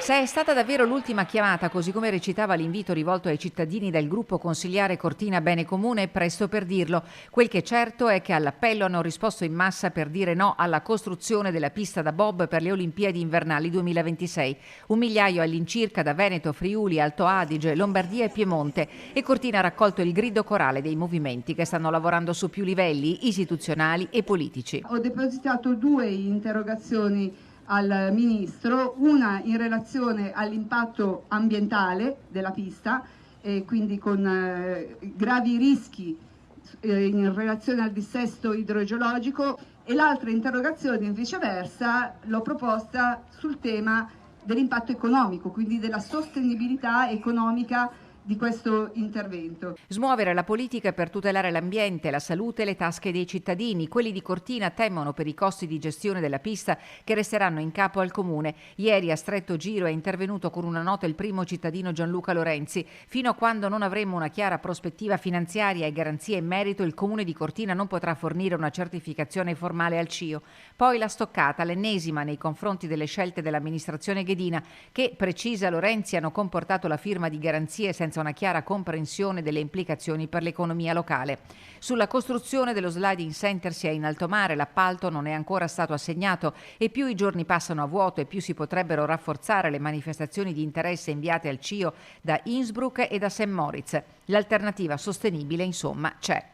Se è stata davvero l'ultima chiamata, così come recitava l'invito rivolto ai cittadini del gruppo consigliare Cortina Bene Comune, è presto per dirlo. Quel che è certo è che all'appello hanno risposto in massa per dire no alla costruzione della pista da bob per le Olimpiadi invernali 2026. 1 migliaio all'incirca da Veneto, Friuli, Alto Adige, Lombardia e Piemonte. E Cortina ha raccolto il grido corale dei movimenti che stanno lavorando su più livelli, istituzionali e politici. Ho depositato 2 interrogazioni al Ministro, una in relazione all'impatto ambientale della pista, quindi con gravi rischi in relazione al dissesto idrogeologico, e l'altra interrogazione viceversa l'ho proposta sul tema dell'impatto economico, quindi della sostenibilità economica di questo intervento. Smuovere la politica per tutelare l'ambiente, la salute e le tasche dei cittadini. Quelli di Cortina temono per i costi di gestione della pista che resteranno in capo al comune. Ieri a stretto giro è intervenuto con una nota il primo cittadino Gianluca Lorenzi. Fino a quando non avremo una chiara prospettiva finanziaria e garanzie in merito, il comune di Cortina non potrà fornire una certificazione formale al CIO. Poi la stoccata, l'ennesima nei confronti delle scelte dell'amministrazione ghedina, che, precisa Lorenzi, hanno comportato la firma di garanzie senza una chiara comprensione delle implicazioni per l'economia locale. Sulla costruzione dello sliding center sia in alto mare, l'appalto non è ancora stato assegnato e più i giorni passano a vuoto e più si potrebbero rafforzare le manifestazioni di interesse inviate al CIO da Innsbruck e da St. Moritz. L'alternativa sostenibile, insomma, c'è.